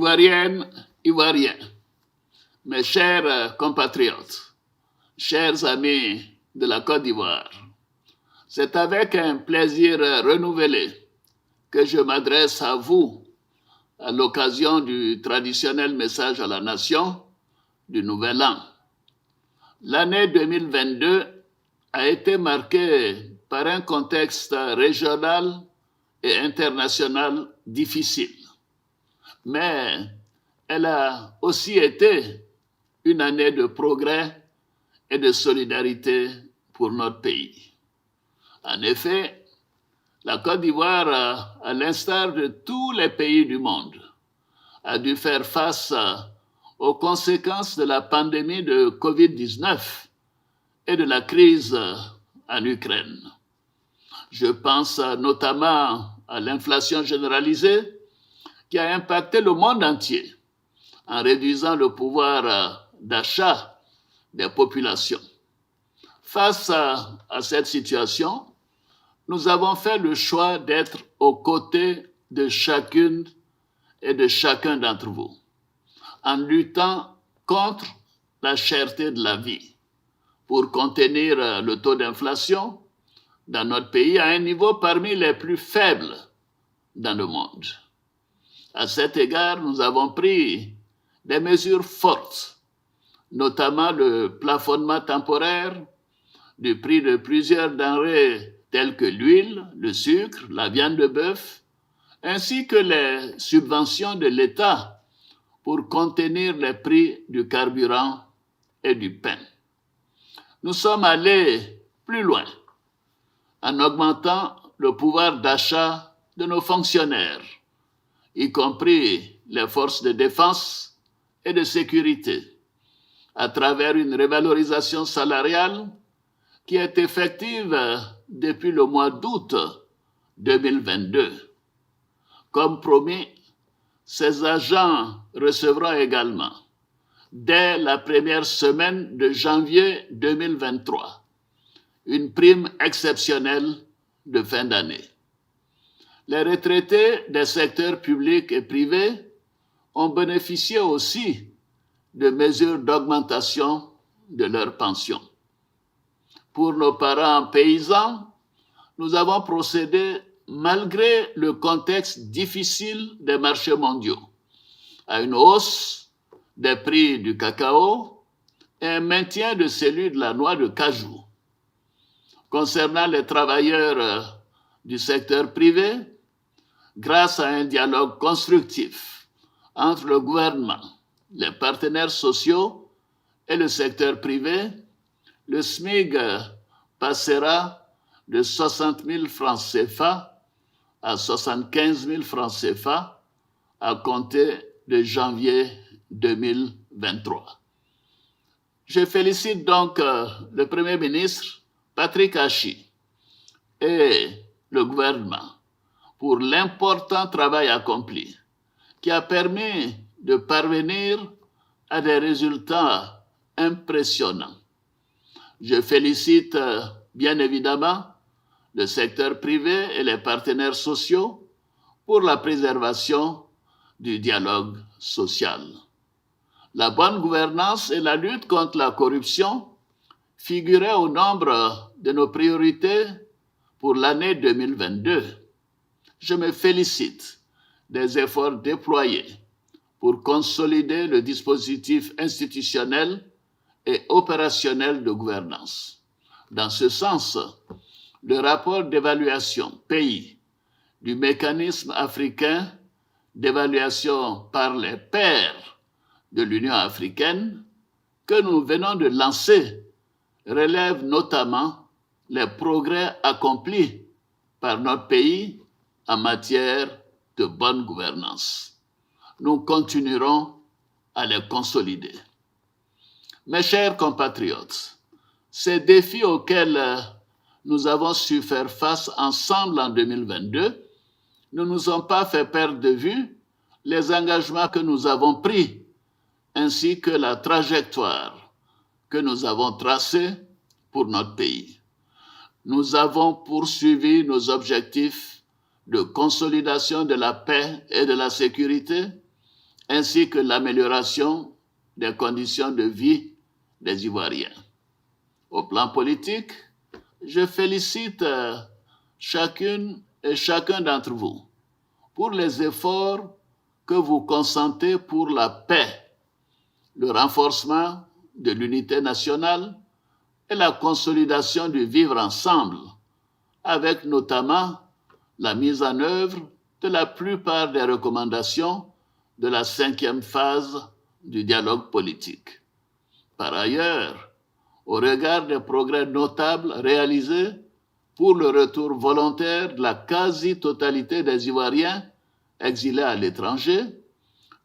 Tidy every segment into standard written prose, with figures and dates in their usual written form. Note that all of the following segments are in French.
Ivoiriennes, Ivoiriens, mes chers compatriotes, chers amis de la Côte d'Ivoire, c'est avec un plaisir renouvelé que je m'adresse à vous à l'occasion du traditionnel message à la nation du Nouvel An. L'année 2022 a été marquée par un contexte régional et international difficile, mais elle a aussi été une année de progrès et de solidarité pour notre pays. En effet, la Côte d'Ivoire, à l'instar de tous les pays du monde, a dû faire face aux conséquences de la pandémie de COVID-19 et de la crise en Ukraine. Je pense notamment à l'inflation généralisée qui a impacté le monde entier en réduisant le pouvoir d'achat des populations. Face à cette situation, nous avons fait le choix d'être aux côtés de chacune et de chacun d'entre vous, en luttant contre la cherté de la vie, pour contenir le taux d'inflation dans notre pays à un niveau parmi les plus faibles dans le monde. À cet égard, nous avons pris des mesures fortes, notamment le plafonnement temporaire du prix de plusieurs denrées telles que l'huile, le sucre, la viande de bœuf, ainsi que les subventions de l'État pour contenir les prix du carburant et du pain. Nous sommes allés plus loin en augmentant le pouvoir d'achat de nos fonctionnaires, y compris les forces de défense et de sécurité, à travers une revalorisation salariale qui est effective depuis le mois d'août 2022. Comme promis, ces agents recevront également, dès la première semaine de janvier 2023, une prime exceptionnelle de fin d'année. Les retraités des secteurs publics et privés ont bénéficié aussi de mesures d'augmentation de leurs pensions. Pour nos parents paysans, nous avons procédé, malgré le contexte difficile des marchés mondiaux, à une hausse des prix du cacao et un maintien de celui de la noix de cajou. Concernant les travailleurs du secteur privé, grâce à un dialogue constructif entre le gouvernement, les partenaires sociaux et le secteur privé, le SMIC passera de 60 000 francs CFA à 75 000 francs CFA à compter de janvier 2023. Je félicite donc le Premier ministre Patrick Achi et le gouvernement pour l'important travail accompli qui a permis de parvenir à des résultats impressionnants. Je félicite bien évidemment le secteur privé et les partenaires sociaux pour la préservation du dialogue social. La bonne gouvernance et la lutte contre la corruption figuraient au nombre de nos priorités pour l'année 2022. Je me félicite des efforts déployés pour consolider le dispositif institutionnel et opérationnel de gouvernance. Dans ce sens, le rapport d'évaluation pays du mécanisme africain d'évaluation par les pairs de l'Union africaine que nous venons de lancer relève notamment les progrès accomplis par notre pays en matière de bonne gouvernance. Nous continuerons à les consolider. Mes chers compatriotes, ces défis auxquels nous avons su faire face ensemble en 2022 ne nous ont pas fait perdre de vue les engagements que nous avons pris ainsi que la trajectoire que nous avons tracée pour notre pays. Nous avons poursuivi nos objectifs de consolidation de la paix et de la sécurité ainsi que l'amélioration des conditions de vie des Ivoiriens. Au plan politique, je félicite chacune et chacun d'entre vous pour les efforts que vous consentez pour la paix, le renforcement de l'unité nationale et la consolidation du vivre ensemble, avec notamment la mise en œuvre de la plupart des recommandations de la 5e phase du dialogue politique. Par ailleurs, au regard des progrès notables réalisés pour le retour volontaire de la quasi-totalité des Ivoiriens exilés à l'étranger,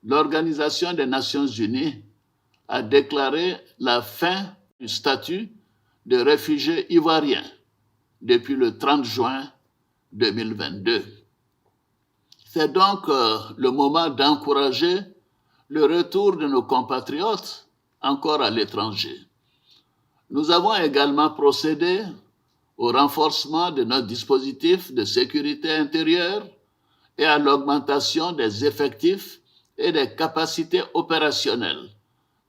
l'Organisation des Nations Unies a déclaré la fin du statut de réfugié ivoirien depuis le 30 juin 2022. C'est donc le moment d'encourager le retour de nos compatriotes encore à l'étranger. Nous avons également procédé au renforcement de notre dispositif de sécurité intérieure et à l'augmentation des effectifs et des capacités opérationnelles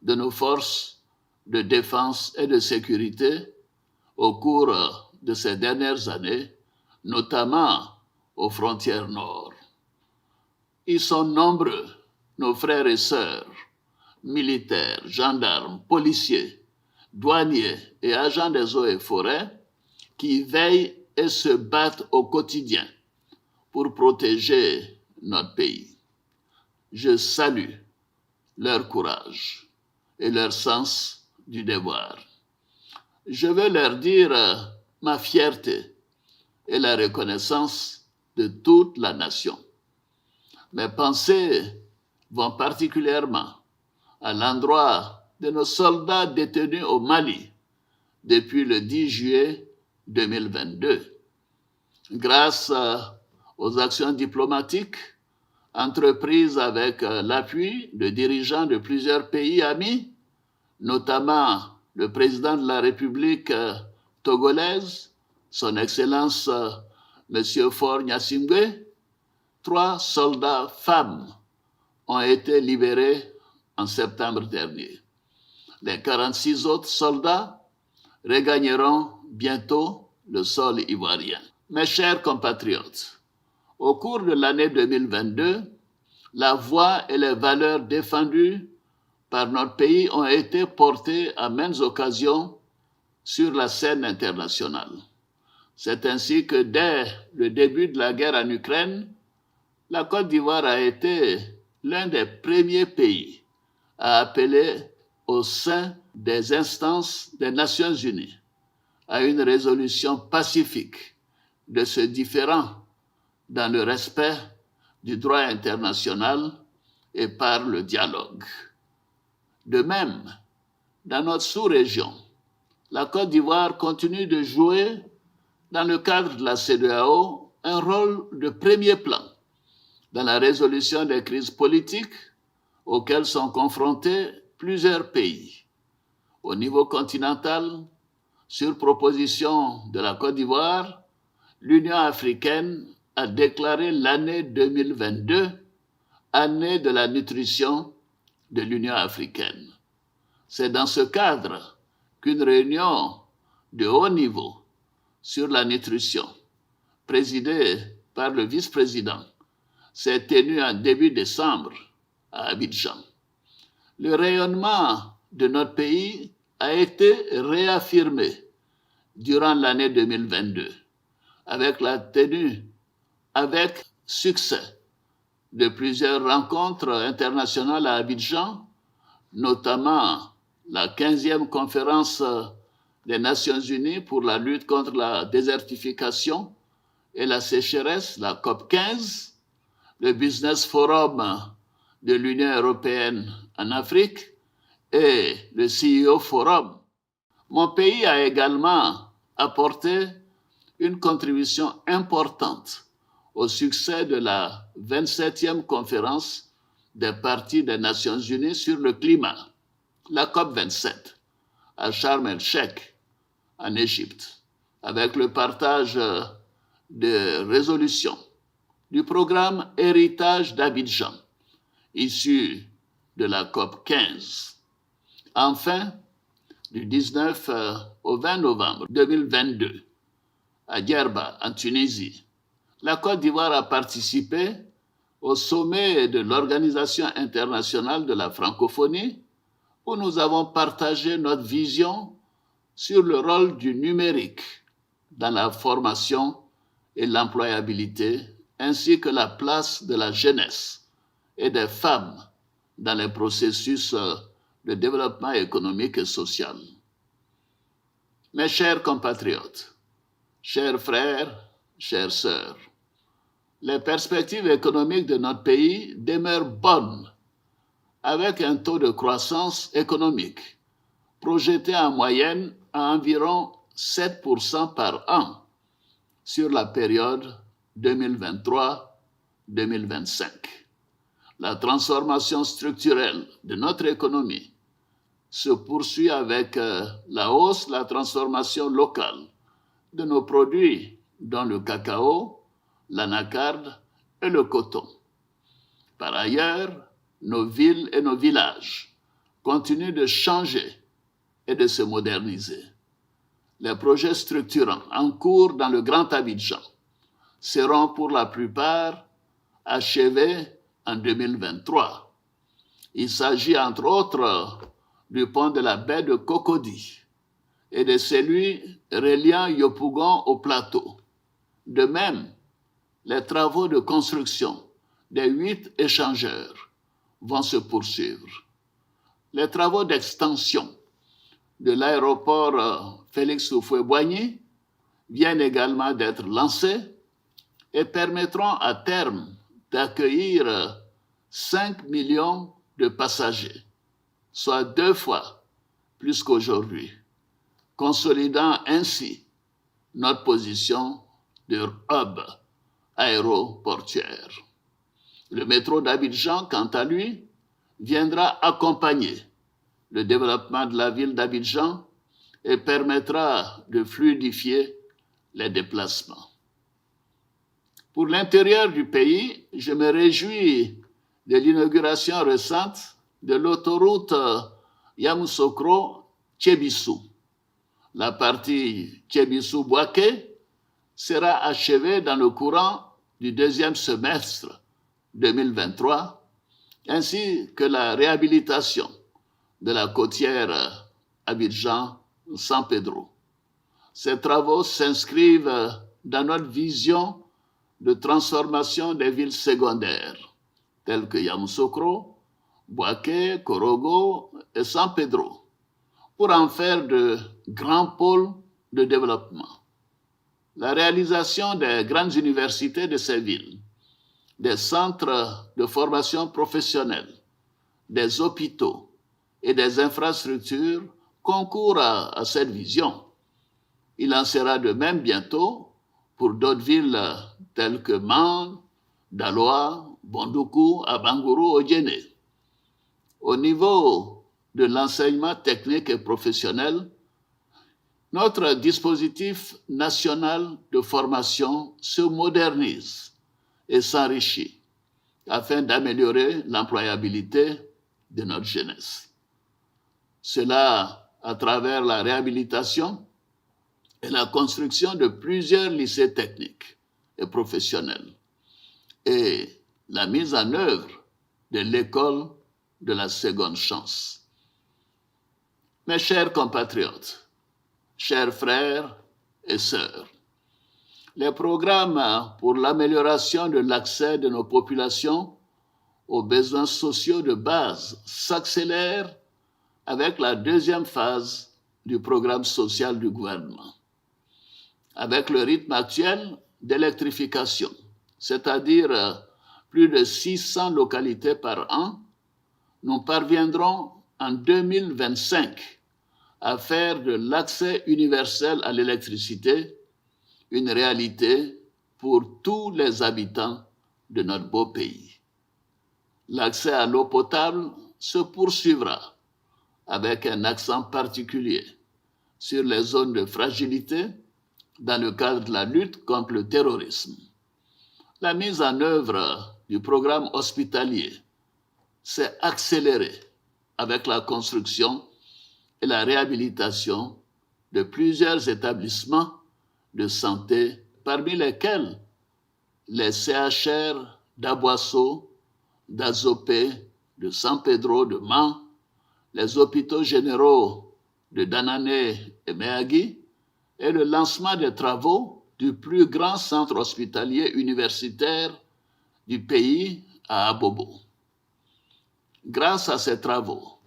de nos forces de défense et de sécurité au cours de ces dernières années, notamment aux frontières nord. Ils sont nombreux, nos frères et sœurs, militaires, gendarmes, policiers, douaniers et agents des eaux et forêts qui veillent et se battent au quotidien pour protéger notre pays. Je salue leur courage et leur sens du devoir. Je veux leur dire ma fierté et la reconnaissance de toute la nation. Mes pensées vont particulièrement à l'endroit de nos soldats détenus au Mali depuis le 10 juillet 2022. Grâce aux actions diplomatiques entreprises avec l'appui de dirigeants de plusieurs pays amis, notamment le président de la République togolaise, son Excellence M. Faure Gnassingbé, 3 soldats femmes ont été libérés en septembre dernier. Les 46 autres soldats regagneront bientôt le sol ivoirien. Mes chers compatriotes, au cours de l'année 2022, la voix et les valeurs défendues par notre pays ont été portées à maintes occasions sur la scène internationale. C'est ainsi que dès le début de la guerre en Ukraine, la Côte d'Ivoire a été l'un des premiers pays à appeler au sein des instances des Nations Unies à une résolution pacifique de ce différend dans le respect du droit international et par le dialogue. De même, dans notre sous-région, la Côte d'Ivoire continue de jouer, dans le cadre de la CEDEAO, un rôle de premier plan dans la résolution des crises politiques auxquelles sont confrontés plusieurs pays. Au niveau continental, sur proposition de la Côte d'Ivoire, l'Union africaine a déclaré l'année 2022 année de la nutrition de l'Union africaine. C'est dans ce cadre qu'une réunion de haut niveau sur la nutrition, présidée par le vice-président, s'est tenue en début décembre à Abidjan. Le rayonnement de notre pays a été réaffirmé durant l'année 2022 avec la tenue avec succès de plusieurs rencontres internationales à Abidjan, notamment la 15e conférence des Nations Unies pour la lutte contre la désertification et la sécheresse, la COP15, le Business Forum de l'Union européenne en Afrique et le CEO Forum. Mon pays a également apporté une contribution importante au succès de la 27e conférence des parties des Nations Unies sur le climat, la COP27, à Sharm el-Sheikh, en Égypte, avec le partage de résolutions du programme Héritage d'Abidjan, issus de la COP 15. Enfin, du 19 au 20 novembre 2022, à Djerba, en Tunisie, la Côte d'Ivoire a participé au sommet de l'Organisation internationale de la francophonie, où nous avons partagé notre vision sur le rôle du numérique dans la formation et l'employabilité, ainsi que la place de la jeunesse et des femmes dans les processus de développement économique et social. Mes chers compatriotes, chers frères, chères sœurs, les perspectives économiques de notre pays demeurent bonnes, avec un taux de croissance économique projeté en moyenne à environ 7% par an sur la période 2023-2025. La transformation structurelle de notre économie se poursuit avec la hausse, la transformation locale de nos produits, dont le cacao, l'anacarde et le coton. Par ailleurs, nos villes et nos villages continuent de changer et de se moderniser. Les projets structurants en cours dans le Grand Abidjan seront pour la plupart achevés en 2023. Il s'agit entre autres du pont de la baie de Cocody et de celui reliant Yopougon au plateau. De même, les travaux de construction des 8 échangeurs vont se poursuivre. Les travaux d'extension de l'aéroport Félix Houphouët-Boigny viennent également d'être lancés et permettront à terme d'accueillir 5 millions de passagers, soit 2 fois plus qu'aujourd'hui, consolidant ainsi notre position de hub aéroportuaire. Le métro d'Abidjan, quant à lui, viendra accompagner le développement de la ville d'Abidjan et permettra de fluidifier les déplacements. Pour l'intérieur du pays, je me réjouis de l'inauguration récente de l'autoroute Yamoussoukro-Thiébissou. La partie Thiébissou-Bouaké sera achevée dans le courant du deuxième semestre 2023, ainsi que la réhabilitation de la côtière Abidjan-San Pedro. Ces travaux s'inscrivent dans notre vision de transformation des villes secondaires, telles que Yamoussoukro, Bouaké, Korogo et San Pedro, pour en faire de grands pôles de développement. La réalisation des grandes universités de ces villes, des centres de formation professionnelle, des hôpitaux et des infrastructures concourent à cette vision. Il en sera de même bientôt pour d'autres villes telles que Man, Daloa, Bondoukou, Abangourou, Odjéné. Au niveau de l'enseignement technique et professionnel, notre dispositif national de formation se modernise et s'enrichit afin d'améliorer l'employabilité de notre jeunesse. Cela à travers la réhabilitation et la construction de plusieurs lycées techniques et professionnels et la mise en œuvre de l'école de la seconde chance. Mes chers compatriotes, chers frères et sœurs, les programmes pour l'amélioration de l'accès de nos populations aux besoins sociaux de base s'accélèrent avec la deuxième phase du programme social du gouvernement. Avec le rythme actuel d'électrification, c'est-à-dire plus de 600 localités par an, nous parviendrons en 2025 à faire de l'accès universel à l'électricité une réalité pour tous les habitants de notre beau pays. L'accès à l'eau potable se poursuivra avec un accent particulier sur les zones de fragilité dans le cadre de la lutte contre le terrorisme. La mise en œuvre du programme hospitalier s'est accéléré avec la construction et la réhabilitation de plusieurs établissements de santé, parmi lesquels les CHR d'Aboisseau, d'Azopé, de San Pedro, de Mans, les hôpitaux généraux de Danané et Méagui, et le lancement des travaux du plus grand centre hospitalier universitaire du pays à Abobo. Grâce à ces travaux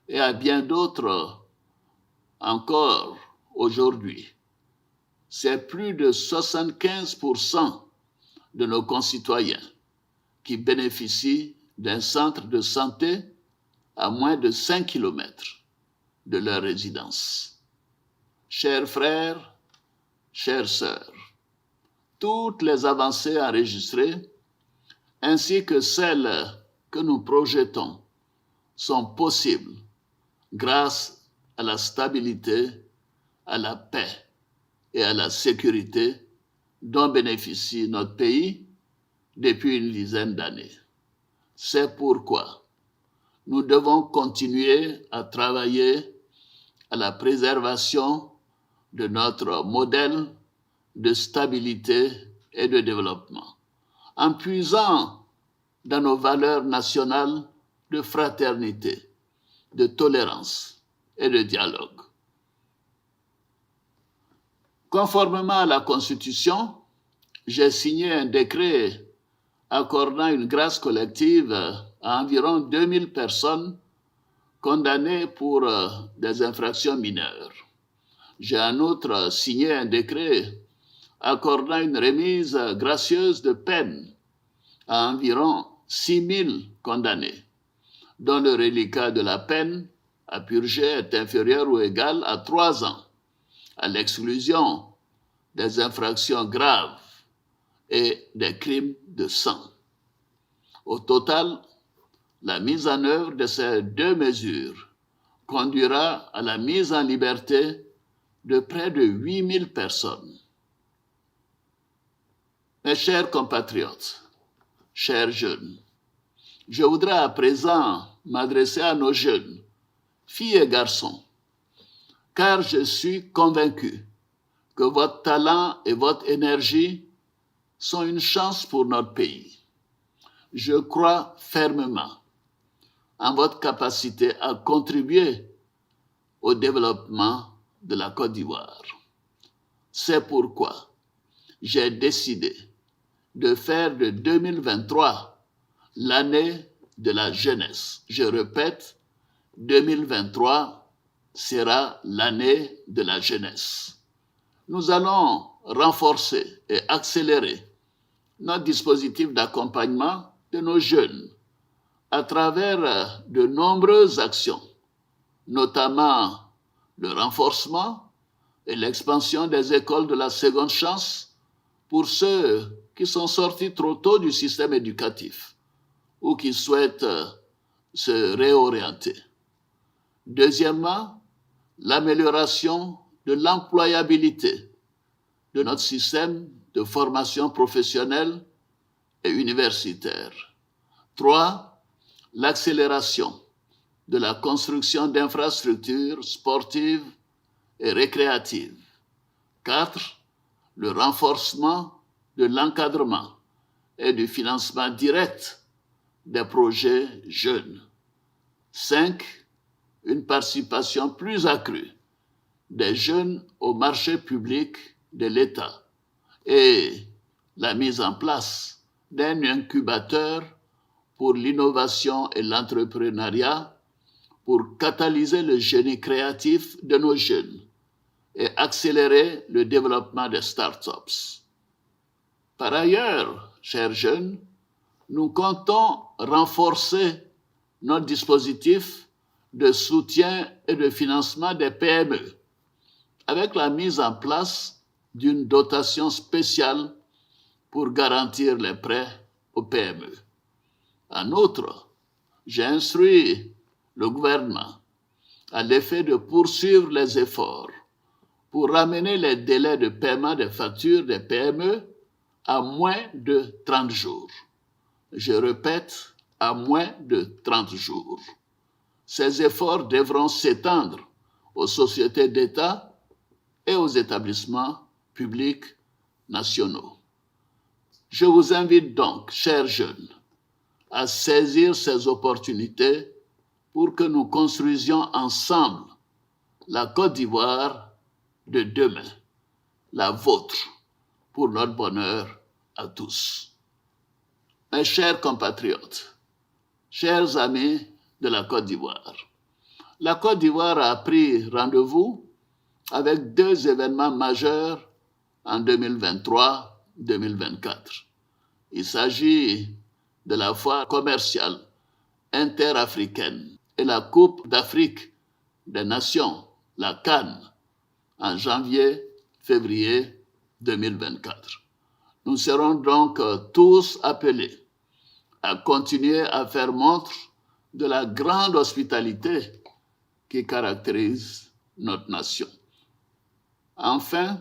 et à bien d'autres encore aujourd'hui, c'est plus de 75% de nos concitoyens qui bénéficient d'un centre de santé à moins de 5 kilomètres de leur résidence. Chers frères, chères sœurs, toutes les avancées enregistrées, ainsi que celles que nous projetons, sont possibles grâce à la stabilité, à la paix et à la sécurité dont bénéficie notre pays depuis une dizaine d'années. C'est pourquoi nous devons continuer à travailler à la préservation de notre modèle de stabilité et de développement, en puisant dans nos valeurs nationales de fraternité, de tolérance et de dialogue. Conformément à la Constitution, j'ai signé un décret accordant une grâce collective à environ 2000 personnes condamnées pour des infractions mineures. J'ai en outre signé un décret accordant une remise gracieuse de peine à environ 6000 condamnés, dont le reliquat de la peine à purger est inférieur ou égal à 3 ans, à l'exclusion des infractions graves et des crimes de sang. Au total, la mise en œuvre de ces 2 mesures conduira à la mise en liberté de près de 8000 personnes. Mes chers compatriotes, chers jeunes, je voudrais à présent m'adresser à nos jeunes, filles et garçons, car je suis convaincu que votre talent et votre énergie sont une chance pour notre pays. Je crois fermement en votre capacité à contribuer au développement de la Côte d'Ivoire. C'est pourquoi j'ai décidé de faire de 2023 l'année de la jeunesse. Je répète, 2023 sera l'année de la jeunesse. Nous allons renforcer et accélérer notre dispositif d'accompagnement de nos jeunes à travers de nombreuses actions, notamment le renforcement et l'expansion des écoles de la seconde chance pour ceux qui sont sortis trop tôt du système éducatif ou qui souhaitent se réorienter. Deuxièmement, l'amélioration de l'employabilité de notre système de formation professionnelle et universitaire. 3. L'accélération de la construction d'infrastructures sportives et récréatives. 4. Le renforcement de l'encadrement et du financement direct des projets jeunes. 5. Une participation plus accrue des jeunes au marché public de l'État et la mise en place d'un incubateur pour l'innovation et l'entrepreneuriat pour catalyser le génie créatif de nos jeunes et accélérer le développement des startups. Par ailleurs, chers jeunes, nous comptons renforcer notre dispositif de soutien et de financement des PME avec la mise en place d'une dotation spéciale pour garantir les prêts aux PME. En outre, j'ai instruit le gouvernement à l'effet de poursuivre les efforts pour ramener les délais de paiement des factures des PME à moins de 30 jours. Je répète, à moins de 30 jours. Ces efforts devront s'étendre aux sociétés d'État et aux établissements publics nationaux. Je vous invite donc, chers jeunes, à saisir ces opportunités pour que nous construisions ensemble la Côte d'Ivoire de demain, la vôtre, pour notre bonheur à tous. Mes chers compatriotes, chers amis de la Côte d'Ivoire, la Côte d'Ivoire a pris rendez-vous avec deux événements majeurs en 2023-2024. Il s'agit de la foire commerciale interafricaine et la Coupe d'Afrique des Nations, la CAN, en janvier-février 2024. Nous serons donc tous appelés à continuer à faire montre de la grande hospitalité qui caractérise notre nation. Enfin,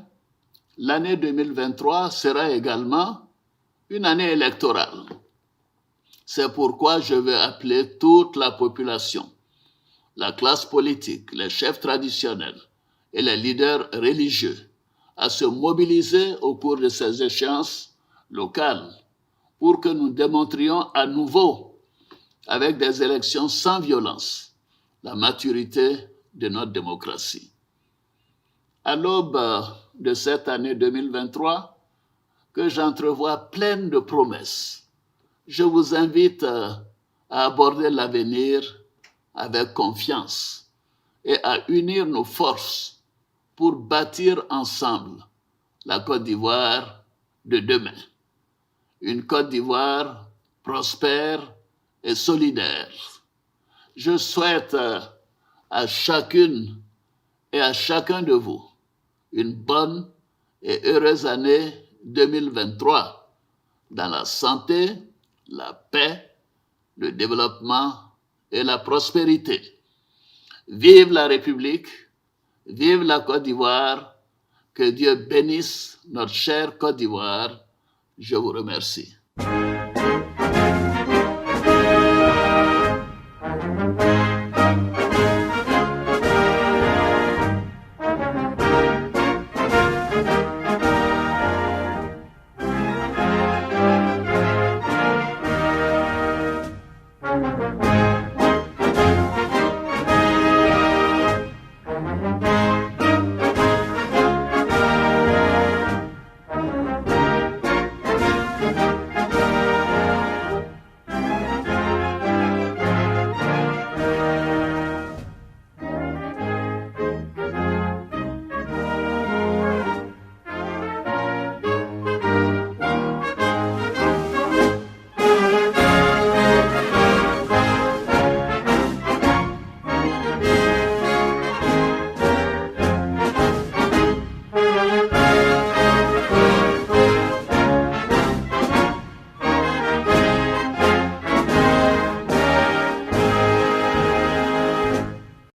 l'année 2023 sera également une année électorale. C'est pourquoi je veux appeler toute la population, la classe politique, les chefs traditionnels et les leaders religieux à se mobiliser au cours de ces échéances locales pour que nous démontrions à nouveau, avec des élections sans violence, la maturité de notre démocratie. À l'aube de cette année 2023, que j'entrevois pleine de promesses, je vous invite à aborder l'avenir avec confiance et à unir nos forces pour bâtir ensemble la Côte d'Ivoire de demain. Une Côte d'Ivoire prospère et solidaire. Je souhaite à chacune et à chacun de vous une bonne et heureuse année 2023 dans la santé, la paix, le développement et la prospérité. Vive la République, vive la Côte d'Ivoire, que Dieu bénisse notre chère Côte d'Ivoire. Je vous remercie.